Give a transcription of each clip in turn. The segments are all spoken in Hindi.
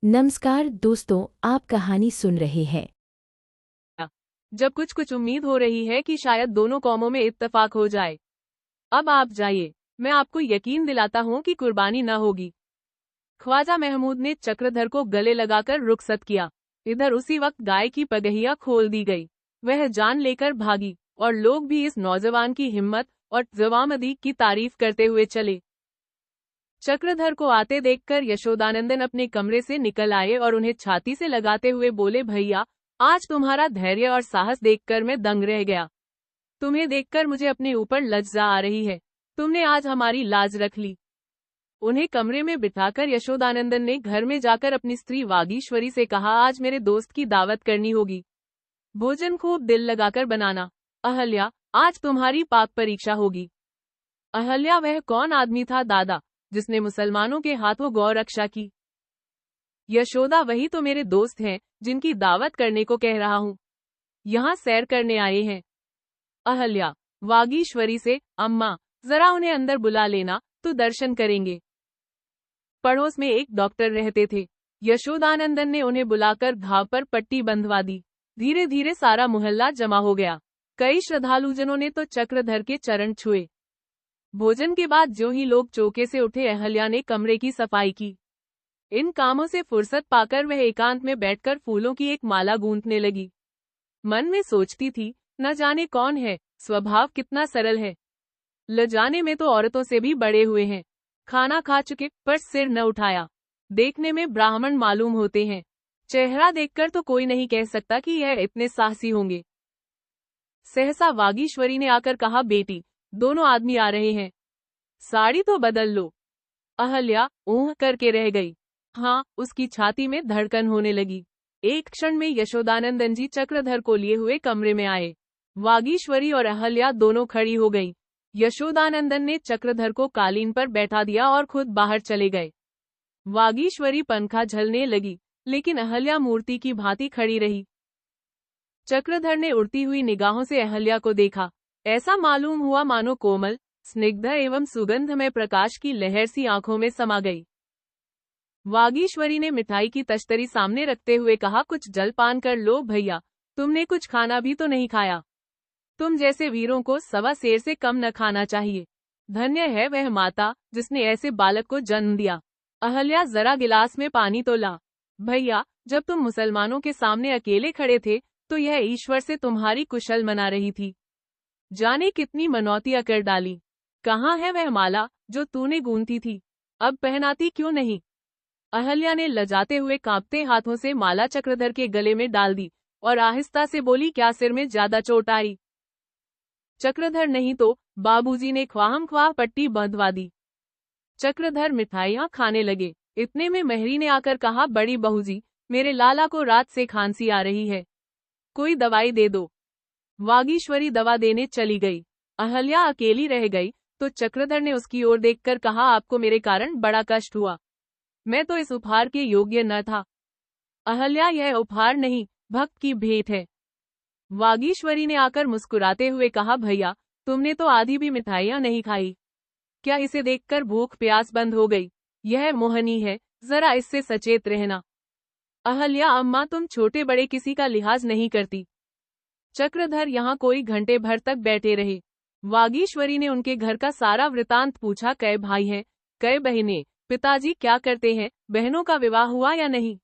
नमस्कार दोस्तों, आप कहानी सुन रहे हैं। जब कुछ कुछ उम्मीद हो रही है कि शायद दोनों कौमों में इत्तेफाक हो जाए। अब आप जाइए, मैं आपको यकीन दिलाता हूँ कि कुर्बानी न होगी। ख्वाजा महमूद ने चक्रधर को गले लगाकर रुखसत किया। इधर उसी वक्त गाय की पगहिया खोल दी गई। वह जान लेकर भागी और लोग भी इस नौजवान की हिम्मत और जवामदी की तारीफ करते हुए चले। चक्रधर को आते देखकर यशोदानंदन अपने कमरे से निकल आए और उन्हें छाती से लगाते हुए बोले, भैया, आज तुम्हारा धैर्य और साहस देखकर मैं दंग रह गया। तुम्हें देखकर मुझे अपने ऊपर लज्जा आ रही है। तुमने आज हमारी लाज रख ली। उन्हें कमरे में बिठाकर यशोदानंदन ने घर में जाकर अपनी स्त्री वागीश्वरी से कहा, आज मेरे दोस्त की दावत करनी होगी। भोजन खूब दिल लगाकर बनाना। अहल्या, आज तुम्हारी पाक परीक्षा होगी। अहल्या वह कौन आदमी था दादा, जिसने मुसलमानों के हाथों गौ रक्षा की? यशोदा, वही तो मेरे दोस्त हैं, जिनकी दावत करने को कह रहा हूँ। यहाँ सैर करने आए हैं। अहल्या वागीश्वरी से, अम्मा, जरा उन्हें अंदर बुला लेना, तो दर्शन करेंगे। पड़ोस में एक डॉक्टर रहते थे। यशोदानंदन ने उन्हें बुलाकर घाव पर पट्टी बंधवा दी। धीरे धीरे सारा मोहल्ला जमा हो गया। कई श्रद्धालुजनों ने तो चक्रधर के चरण छुए। भोजन के बाद जो ही लोग चौके से उठे, अहल्या ने कमरे की सफाई की। इन कामों से फुर्सत पाकर वह एकांत में बैठकर फूलों की एक माला गूंथने लगी। मन में सोचती थी, न जाने कौन है, स्वभाव कितना सरल है। लजाने में तो औरतों से भी बड़े हुए हैं। खाना खा चुके पर सिर न उठाया। देखने में ब्राह्मण मालूम होते हैं। चेहरा देखकर तो कोई नहीं कह सकता कि यह इतने साहसी होंगे। सहसा वागीश्वरी ने आकर कहा, बेटी, दोनों आदमी आ रहे हैं, साड़ी तो बदल लो। अहल्या ऊह करके रह गई। हाँ, उसकी छाती में धड़कन होने लगी। एक क्षण में यशोदानंदन जी चक्रधर को लिए हुए कमरे में आए। वागीश्वरी और अहल्या दोनों खड़ी हो गई। यशोदानंदन ने चक्रधर को कालीन पर बैठा दिया और खुद बाहर चले गए। वागीश्वरी पंखा झलने लगी, लेकिन अहल्या मूर्ति की भांति खड़ी रही। चक्रधर ने उड़ती हुई निगाहों से अहल्या को देखा। ऐसा मालूम हुआ मानो कोमल, स्निग्ध एवं सुगंधमय प्रकाश की लहर सी आंखों में समा गई। वागीश्वरी ने मिठाई की तश्तरी सामने रखते हुए कहा, कुछ जलपान कर लो भैया, तुमने कुछ खाना भी तो नहीं खाया। तुम जैसे वीरों को सवा सेर से कम न खाना चाहिए। धन्य है वह माता, जिसने ऐसे बालक को जन्म दिया। अहल्या, जरा गिलास में पानी तो ला। भैया, जब तुम मुसलमानों के सामने अकेले खड़े थे, तो यह ईश्वर से तुम्हारी कुशल मना रही थी। जाने कितनी मनौतियां कर डाली। कहाँ है वह माला जो तूने गूंथी थी? अब पहनाती क्यों नहीं? अहल्या ने लजाते हुए कांपते हाथों से माला चक्रधर के गले में डाल दी और आहिस्ता से बोली, क्या सिर में ज्यादा चोट आई? चक्रधर, नहीं तो। बाबूजी ने ख्वाहमख्वाह पट्टी बंधवा दी। चक्रधर मिठाइयाँ खाने लगे। इतने में महरी ने आकर कहा, बड़ी बहूजी, मेरे लाला को रात से खांसी आ रही है, कोई दवाई दे दो। वागीश्वरी दवा देने चली गई। अहल्या अकेली रह गई तो चक्रधर ने उसकी ओर देखकर कहा, आपको मेरे कारण बड़ा कष्ट हुआ। मैं तो इस उपहार के योग्य न था। अहल्या, यह उपहार नहीं, भक्त की भेंट है। वागीश्वरी ने आकर मुस्कुराते हुए कहा, भैया, तुमने तो आधी भी मिठाइयाँ नहीं खाई। क्या इसे देखकर भूख प्यास बंद हो गई? यह मोहनी है, जरा इससे सचेत रहना। अहल्या, अम्मा, तुम छोटे बड़े किसी का लिहाज नहीं करती। चक्रधर यहाँ कोई घंटे भर तक बैठे रहे। वागीश्वरी ने उनके घर का सारा वृतांत पूछा, कै भाई हैं, कै बहनें, पिताजी क्या करते हैं, बहनों का विवाह हुआ या नहीं?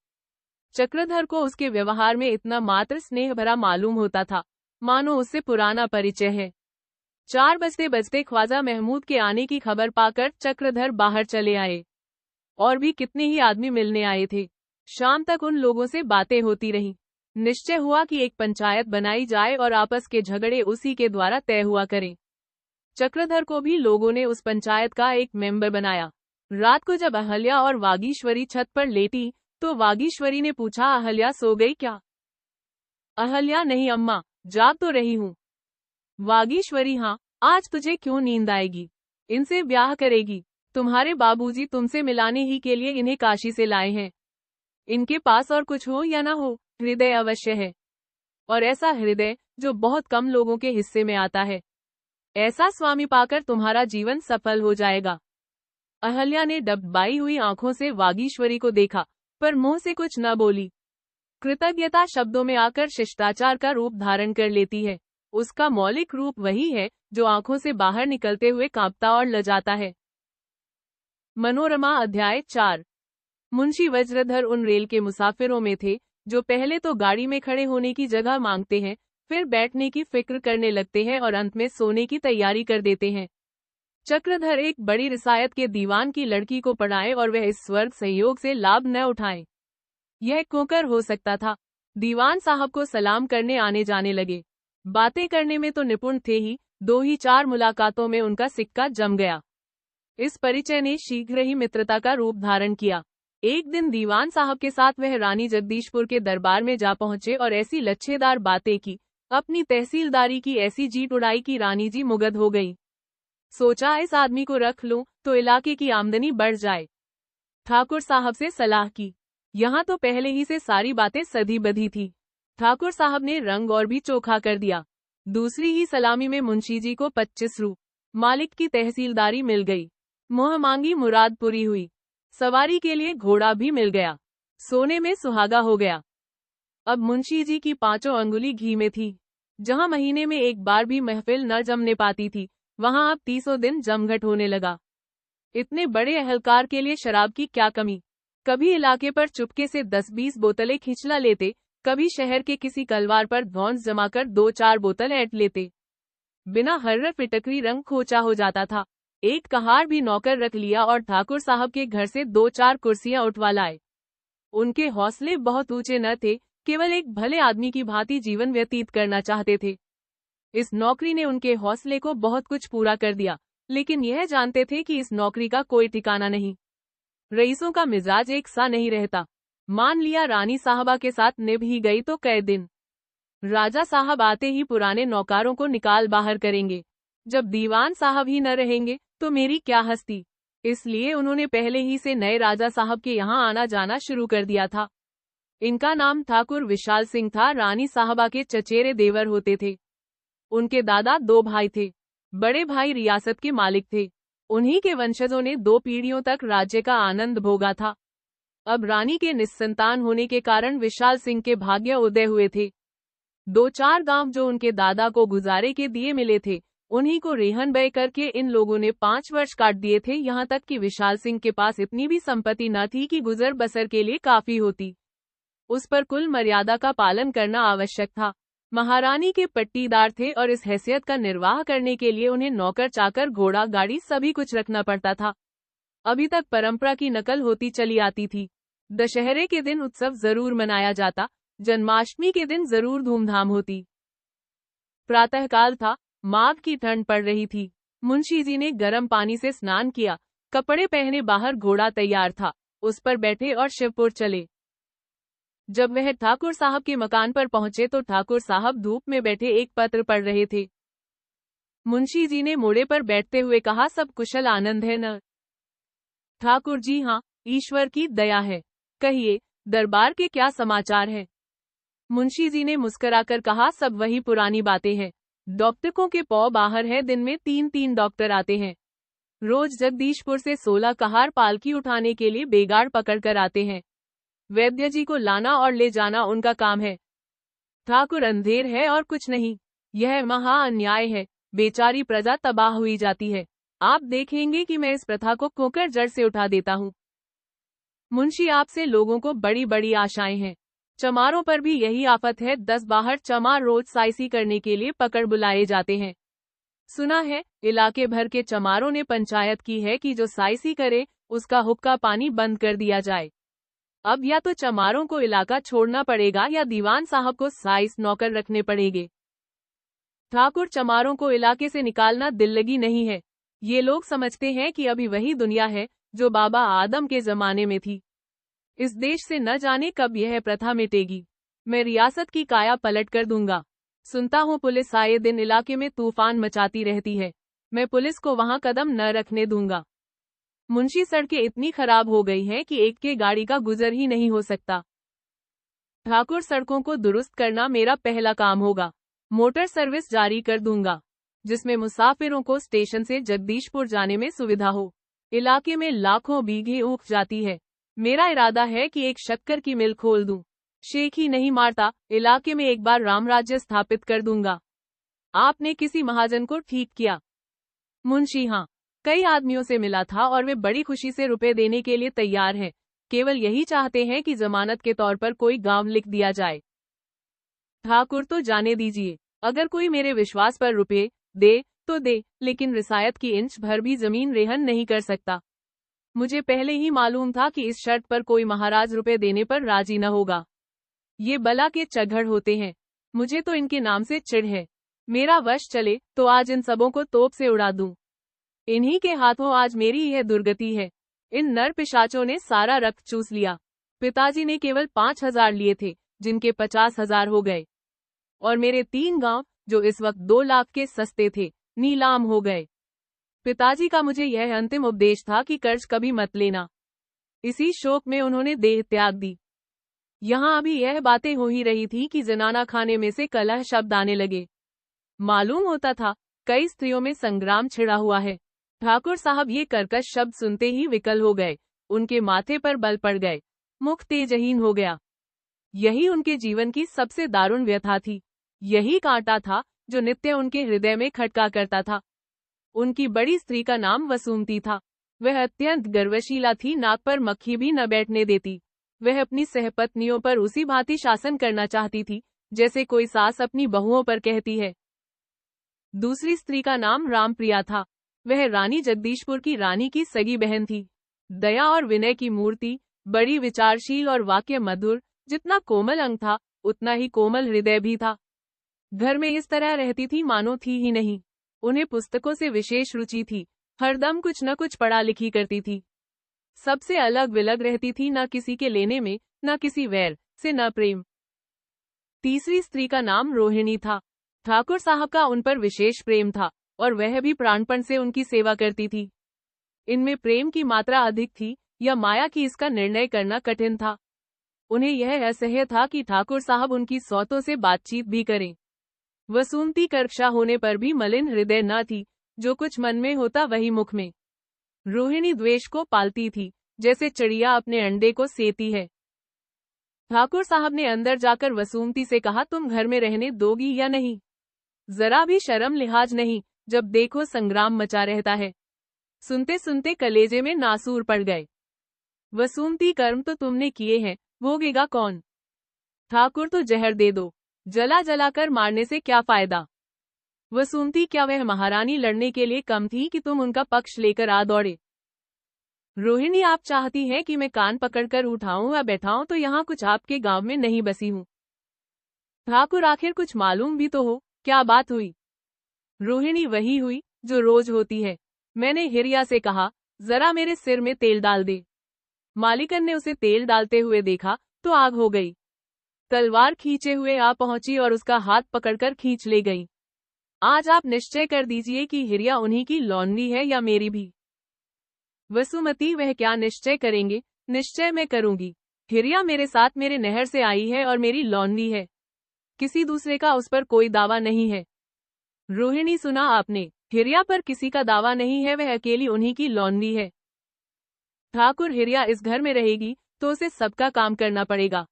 चक्रधर को उसके व्यवहार में इतना मात्र स्नेह भरा मालूम होता था, मानो उससे पुराना परिचय है। 4 बजते बजते ख्वाजा महमूद के आने की खबर पाकर चक्रधर बाहर चले आए। और भी कितने ही आदमी मिलने आए थे। शाम तक उन लोगों से बातें होती रहीं। निश्चय हुआ कि एक पंचायत बनाई जाए और आपस के झगड़े उसी के द्वारा तय हुआ करें। चक्रधर को भी लोगों ने उस पंचायत का एक मेंबर बनाया। रात को जब अहल्या और वागीश्वरी छत पर लेटी, तो वागीश्वरी ने पूछा, अहल्या सो गई क्या? अहल्या, नहीं अम्मा, जाग तो रही हूँ। वागीश्वरी, हाँ, आज तुझे क्यों नींद आएगी? इनसे ब्याह करेगी। तुम्हारे बाबूजी तुमसे मिलाने ही के लिए इन्हें काशी से लाए हैं। इनके पास और कुछ हो या ना हो, हृदय अवश्य है। और ऐसा हृदय जो बहुत कम लोगों के हिस्से में आता है। ऐसा स्वामी पाकर तुम्हारा जीवन सफल हो जाएगा। अहल्या ने डबडबाई हुई आंखों से वागीश्वरी को देखा पर मुंह से कुछ न बोली। कृतज्ञता शब्दों में आकर शिष्टाचार का रूप धारण कर लेती है। उसका मौलिक रूप वही है जो आंखों से बाहर निकलते हुए कांपता और लजाता है। मनोरमा अध्याय 4। मुंशी वज्रधर उन रेल के मुसाफिरों में थे जो पहले तो गाड़ी में खड़े होने की जगह मांगते हैं, फिर बैठने की फिक्र करने लगते हैं और अंत में सोने की तैयारी कर देते हैं। चक्रधर एक बड़ी रिसायत के दीवान की लड़की को पढ़ाए और वह इस स्वर्ग संयोग से लाभ न उठाए। यह कोकर हो सकता था। दीवान साहब को सलाम करने आने जाने लगे। बातें करने में तो निपुण थे ही, 2 ही 4 मुलाकातों में उनका सिक्का जम गया। इस परिचय ने शीघ्र ही मित्रता का रूप धारण किया। एक दिन दीवान साहब के साथ वह रानी जगदीशपुर के दरबार में जा पहुंचे और ऐसी लच्छेदार बातें की, अपनी तहसीलदारी की ऐसी जीत उड़ाई कि रानी जी मुग्ध हो गई। सोचा इस आदमी को रख लूं तो इलाके की आमदनी बढ़ जाए। ठाकुर साहब से सलाह की। यहाँ तो पहले ही से सारी बातें सधी बधी थी। ठाकुर साहब ने रंग और भी चोखा कर दिया। दूसरी ही सलामी में मुंशी जी को 25 रू मालिक की तहसीलदारी मिल गई। मुँह मांगी मुराद पूरी हुई। सवारी के लिए घोड़ा भी मिल गया। सोने में सुहागा हो गया। अब मुंशी जी की 5 अंगुली घी में थी। जहाँ महीने में एक बार भी महफिल न जमने पाती थी, वहाँ अब 30 दिन जमघट होने लगा। इतने बड़े अहलकार के लिए शराब की क्या कमी। कभी इलाके पर चुपके से 10-20 बोतलें खिंचला लेते, कभी शहर के किसी कलवार पर धौंस जमाकर 2-4 बोतल ऐंठ लेते। बिना हर्र फिटकरी रंग खोचा हो जाता था। एक कहार भी नौकर रख लिया और ठाकुर साहब के घर से 2-4 कुर्सियां उठवा लाए। उनके हौसले बहुत ऊंचे न थे, केवल एक भले आदमी की भांति जीवन व्यतीत करना चाहते थे। इस नौकरी ने उनके हौसले को बहुत कुछ पूरा कर दिया, लेकिन यह जानते थे कि इस नौकरी का कोई ठिकाना नहीं। रईसों का मिजाज एक सा नहीं रहता। मान लिया रानी साहबा के साथ निभ ही गई तो कई दिन राजा साहब आते ही पुराने नौकारों को निकाल बाहर करेंगे। जब दीवान साहब ही न रहेंगे तो मेरी क्या हस्ती। इसलिए उन्होंने पहले ही से नए राजा साहब के यहाँ आना जाना शुरू कर दिया था। इनका नाम ठाकुर विशाल सिंह था। रानी साहबा के चचेरे देवर होते थे। उनके दादा 2 भाई थे। बड़े भाई रियासत के मालिक थे। उन्हीं के वंशजों ने 2 पीढ़ियों तक राज्य का आनंद भोगा था। अब रानी के निस्संतान होने के कारण विशाल सिंह के भाग्य उदय हुए थे। 2-4 गांव जो उनके दादा को गुजारे के दिए मिले थे, उन्हीं को रेहन बय करके इन लोगों ने 5 वर्ष काट दिए थे। यहाँ तक कि विशाल सिंह के पास इतनी भी संपत्ति न थी कि गुजर बसर के लिए काफी होती। उस पर कुल मर्यादा का पालन करना आवश्यक था। महारानी के पट्टीदार थे और इस हैसियत का निर्वाह करने के लिए उन्हें नौकर चाकर घोड़ा गाड़ी सभी कुछ रखना पड़ता था। अभी तक परंपरा की नकल होती चली आती थी। दशहरे के दिन उत्सव जरूर मनाया जाता, जन्माष्टमी के दिन जरूर धूमधाम होती। प्रातःकाल था, माघ की ठंड पड़ रही थी। मुंशी जी ने गर्म पानी से स्नान किया, कपड़े पहने बाहर घोड़ा तैयार था, उस पर बैठे और शिवपुर चले। जब वह ठाकुर साहब के मकान पर पहुंचे तो ठाकुर साहब धूप में बैठे एक पत्र पढ़ रहे थे। मुंशी जी ने मोड़े पर बैठते हुए कहा, सब कुशल आनंद है न? ठाकुर जी हाँ, ईश्वर की दया है। कहिए, दरबार के क्या समाचार है? मुंशी जी ने मुस्कुराकर कहा, सब वही पुरानी बातें हैं। डॉक्टरों के पौ बाहर है, दिन में 3-3 डॉक्टर आते हैं। रोज जगदीशपुर से 16 कहार पालकी उठाने के लिए बेगाड़ पकड़ कर आते हैं। वैद्य जी को लाना और ले जाना उनका काम है। ठाकुर अंधेर है और कुछ नहीं। यह महा अन्याय है। बेचारी प्रजा तबाह हुई जाती है। आप देखेंगे कि मैं इस प्रथा को खोकर जड़ से उठा देता हूँ। मुंशी आपसे लोगों को बड़ी बड़ी आशाएं हैं। चमारों पर भी यही आफत है। 10-12 चमार रोज साइसी करने के लिए पकड़ बुलाए जाते हैं। सुना है इलाके भर के चमारों ने पंचायत की है कि जो साइसी करे उसका हुक्का पानी बंद कर दिया जाए। अब या तो चमारों को इलाका छोड़ना पड़ेगा या दीवान साहब को साइस नौकर रखने पड़ेंगे। ठाकुर चमारों को इलाके से निकालना दिल्लगी नहीं है। ये लोग समझते हैं कि अभी वही दुनिया है जो बाबा आदम के जमाने में थी। इस देश से न जाने कब यह प्रथा मिटेगी। मैं रियासत की काया पलट कर दूंगा। सुनता हूँ पुलिस आए दिन इलाके में तूफान मचाती रहती है। मैं पुलिस को वहां कदम न रखने दूंगा। मुंशी सड़कें इतनी खराब हो गई हैं कि एक के गाड़ी का गुजर ही नहीं हो सकता। ठाकुर सड़कों को दुरुस्त करना मेरा पहला काम होगा। मोटर सर्विस जारी कर दूंगा, जिसमें मुसाफिरों को स्टेशन से जगदीशपुर जाने में सुविधा हो। इलाके में लाखों बीघे ऊख जाती है। मेरा इरादा है कि एक शक्कर की मिल खोल दूं। शेख ही नहीं मारता, इलाके में एक बार रामराज्य स्थापित कर दूंगा। आपने किसी महाजन को ठीक किया? मुंशी हाँ, कई आदमियों से मिला था और वे बड़ी खुशी से रुपए देने के लिए तैयार हैं। केवल यही चाहते हैं कि जमानत के तौर पर कोई गांव लिख दिया जाए। ठाकुर तो जाने दीजिए, अगर कोई मेरे विश्वास पर रुपए दे तो दे, लेकिन रिसायत की इंच भर भी जमीन रेहन नहीं कर सकता। मुझे पहले ही मालूम था कि इस शर्त पर कोई महाराज रुपए देने पर राजी न होगा। ये बला के चढ़ होते हैं, मुझे तो इनके नाम से चिढ़ है। मेरा वश चले तो आज इन सबों को तोप से उड़ा दूं। इन्हीं के हाथों आज मेरी यह दुर्गति है। इन नर पिशाचों ने सारा रक्त चूस लिया। पिताजी ने केवल 5,000 लिए थे, जिनके 50,000 हो गए, और मेरे 3 गांव, जो इस वक्त 2 लाख के सस्ते थे, नीलाम हो गए। पिताजी का मुझे यह अंतिम उपदेश था कि कर्ज कभी मत लेना। इसी शोक में उन्होंने देह त्याग दी। यहाँ अभी यह बातें हो ही रही थी कि जनाना खाने में से कलह शब्द आने लगे। मालूम होता था कई स्त्रियों में संग्राम छिड़ा हुआ है। ठाकुर साहब ये कर्कश शब्द सुनते ही विकल हो गए, उनके माथे पर बल पड़ गए, मुख तेजहीन हो गया। यही उनके जीवन की सबसे दारुण व्यथा थी। यही कांटा था जो नित्य उनके हृदय में खटका करता था। उनकी बड़ी स्त्री का नाम वसुमती था। वह अत्यंत गर्वशीला थी, नाक पर मक्खी भी न बैठने देती। वह अपनी सहपत्नियों पर उसी भांति शासन करना चाहती थी जैसे कोई सास अपनी बहुओं पर कहती है। दूसरी स्त्री का नाम रामप्रिया था। वह रानी जगदीशपुर की रानी की सगी बहन थी। दया और विनय की मूर्ति, बड़ी विचारशील और वाक्य मधुर। जितना कोमल अंग था, उतना ही कोमल हृदय भी था। घर में इस तरह रहती थी मानो थी ही नहीं। उन्हें पुस्तकों से विशेष रुचि थी, हरदम कुछ न कुछ पढ़ा लिखी करती थी। सबसे अलग विलग रहती थी, न किसी के लेने में, न किसी वैर से, न प्रेम। तीसरी स्त्री का नाम रोहिणी था। ठाकुर साहब का उन पर विशेष प्रेम था, और वह भी प्राणपण से उनकी सेवा करती थी। इनमें प्रेम की मात्रा अधिक थी या माया की, इसका निर्णय करना कठिन था। उन्हें यह असह्य था कि ठाकुर साहब उनकी सौतों से बातचीत भी करें। वसुमती कर्कशा होने पर भी मलिन हृदय न थी, जो कुछ मन में होता वही मुख में। रोहिणी द्वेष को पालती थी, जैसे चिड़िया अपने अंडे को सेती है। ठाकुर साहब ने अंदर जाकर वसुमती से कहा, तुम घर में रहने दोगी या नहीं? जरा भी शर्म लिहाज नहीं, जब देखो संग्राम मचा रहता है। सुनते सुनते कलेजे में नासूर पड़ गए। वसुमती, कर्म तो तुमने किए हैं, भोगेगा कौन? ठाकुर तो जहर दे दो, जला जला कर मारने से क्या फायदा? वसुमती, क्या वह महारानी लड़ने के लिए कम थी कि तुम उनका पक्ष लेकर आ दौड़े? रोहिणी, आप चाहती हैं कि मैं कान पकड़कर उठाऊं या बैठाऊं तो यहाँ कुछ आपके गांव में नहीं बसी हूँ। ठाकुर, आखिर कुछ मालूम भी तो हो, क्या बात हुई? रोहिणी, वही हुई जो रोज होती है। मैंने हिरिया से कहा, जरा मेरे सिर में तेल डाल दे। मालिकन ने उसे तेल डालते हुए देखा तो आग हो गई। तलवार खींचे हुए आ पहुंची और उसका हाथ पकड़कर खींच ले गई। आज आप निश्चय कर दीजिए कि हिरिया उन्हीं की लौंडी है या मेरी भी। वसुमती, वह क्या निश्चय करेंगे? निश्चय मैं करूंगी। हिरिया मेरे साथ मेरे नहर से आई है और मेरी लौंडी है। किसी दूसरे का उस पर कोई दावा नहीं है। रोहिणी, सुना आपने, हिरिया पर किसी का दावा नहीं है, वह अकेली उन्हीं की लौंडी है। ठाकुर, हिरिया इस घर में रहेगी तो उसे सबका काम करना पड़ेगा।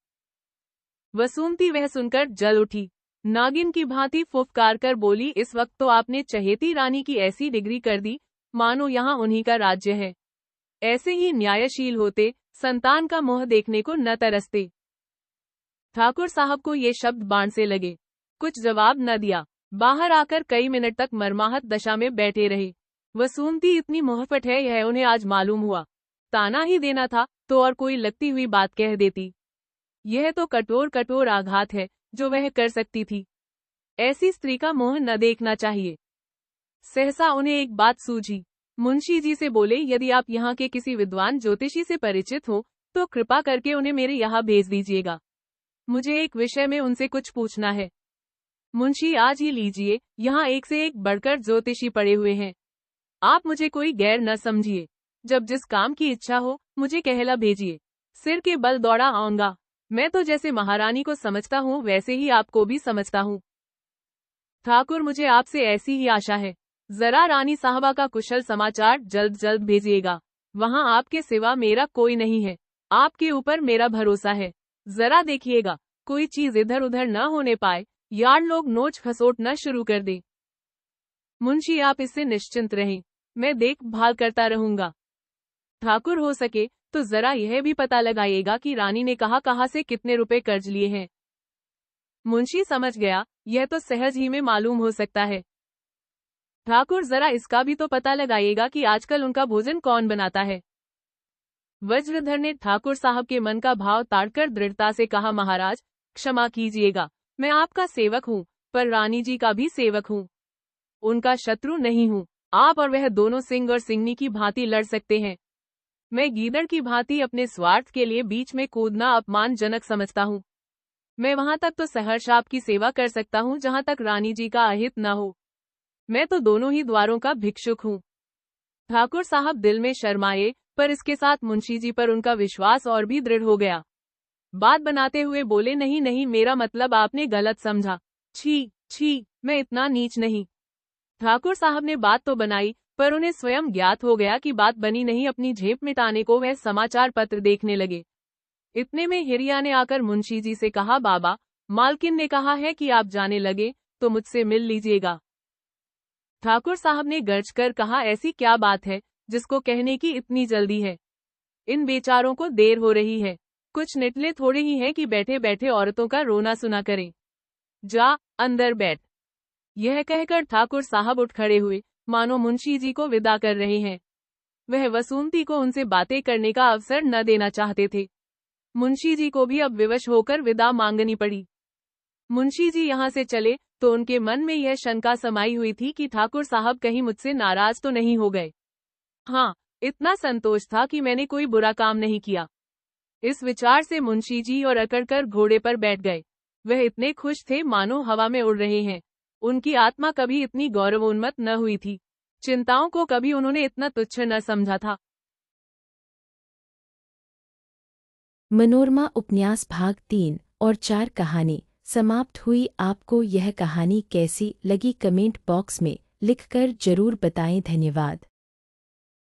वसुमती वह सुनकर जल उठी, नागिन की भांति फुफकार कर बोली, इस वक्त तो आपने चहेती रानी की ऐसी डिग्री कर दी मानो यहाँ उन्हीं का राज्य है। ऐसे ही न्यायशील होते, संतान का मुंह देखने को न तरसते। ठाकुर साहब को ये शब्द बाण से लगे, कुछ जवाब न दिया। बाहर आकर कई मिनट तक मरमाहत दशा में बैठे रहे। वसुमती इतनी मुहफट है, यह उन्हें आज मालूम हुआ। ताना ही देना था तो और कोई लगती हुई बात कह देती। यह तो कठोर कठोर आघात है जो वह कर सकती थी। ऐसी स्त्री का मुंह न देखना चाहिए। सहसा उन्हें एक बात सूझी। मुंशी जी से बोले, यदि आप यहाँ के किसी विद्वान ज्योतिषी से परिचित हो तो कृपा करके उन्हें मेरे यहाँ भेज दीजिएगा। मुझे एक विषय में उनसे कुछ पूछना है। मुंशी, आज ही लीजिए, यहाँ एक से एक बढ़कर ज्योतिषी पड़े हुए हैं। आप मुझे कोई गैर न समझिए। जब जिस काम की इच्छा हो मुझे कहला भेजिए, सिर के बल दौड़ा आऊंगा। मैं तो जैसे महारानी को समझता हूँ वैसे ही आपको भी समझता हूँ। ठाकुर, मुझे आपसे ऐसी ही आशा है। जरा रानी साहबा का कुशल समाचार जल्द जल्द भेजिएगा। वहाँ आपके सिवा मेरा कोई नहीं है। आपके ऊपर मेरा भरोसा है। जरा देखिएगा कोई चीज इधर उधर न होने पाए, यार लोग नोच खसोट न शुरू कर दे। मुंशी आप इससे निश्चिंत रहें, मैं देखभाल करता रहूंगा। ठाकुर हो सके तो जरा यह भी पता लगाइएगा कि रानी ने कहाँ से कितने रुपए कर्ज लिए हैं। मुंशी समझ गया, यह तो सहज ही में मालूम हो सकता है। ठाकुर जरा इसका भी तो पता लगाइएगा कि आजकल उनका भोजन कौन बनाता है। वज्रधर ने ठाकुर साहब के मन का भाव ताड़कर दृढ़ता से कहा, महाराज क्षमा कीजिएगा, मैं आपका सेवक हूँ, पर रानी जी का भी सेवक हूँ, उनका शत्रु नहीं हूँ। आप और वह दोनों सिंह और सिंगनी की भांति लड़ सकते हैं, मैं गीदड़ की भांति अपने स्वार्थ के लिए बीच में कूदना अपमानजनक समझता हूँ। मैं वहां तक तो सहर्ष आपकी सेवा कर सकता हूँ जहां तक रानी जी का अहित न हो। मैं तो दोनों ही द्वारों का भिक्षुक हूँ। ठाकुर साहब दिल में शर्माए, पर इसके साथ मुंशी जी पर उनका विश्वास और भी दृढ़ हो गया। बात बनाते हुए बोले, नहीं नहीं, मेरा मतलब आपने गलत समझा। छी छी, मैं इतना नीच नहीं। ठाकुर साहब ने बात तो बनाई, पर उन्हें स्वयं ज्ञात हो गया कि बात बनी नहीं। अपनी झेप मिटाने को वह समाचार पत्र देखने लगे। इतने में हिरिया ने आकर मुंशी जी से कहा, बाबा मालकिन ने कहा है कि आप जाने लगे तो मुझसे मिल लीजिएगा। ठाकुर साहब ने गर्ज कर कहा, ऐसी क्या बात है जिसको कहने की इतनी जल्दी है? इन बेचारों को देर हो रही है, कुछ निटले थोड़े ही हैं कि बैठे बैठे औरतों का रोना सुना करें। जा अंदर बैठ। यह कहकर ठाकुर साहब उठ खड़े हुए, मानो मुंशी जी को विदा कर रहे हैं। वह वसूंती को उनसे बातें करने का अवसर न देना चाहते थे। मुंशी जी को भी अब विवश होकर विदा मांगनी पड़ी। मुंशी जी यहाँ से चले तो उनके मन में यह शंका समाई हुई थी कि ठाकुर साहब कहीं मुझसे नाराज तो नहीं हो गए। हाँ, इतना संतोष था कि मैंने कोई बुरा काम नहीं किया। इस विचार से मुंशी जी और अकड़कर घोड़े पर बैठ गए। वह इतने खुश थे मानो हवा में उड़ रहे हैं। उनकी आत्मा कभी इतनी गौरवोन्मत्त न हुई थी, चिंताओं को कभी उन्होंने इतना तुच्छ न समझा था। मनोरमा उपन्यास भाग 3 और 4 कहानी समाप्त हुई। आपको यह कहानी कैसी लगी कमेंट बॉक्स में लिखकर जरूर बताएं। धन्यवाद।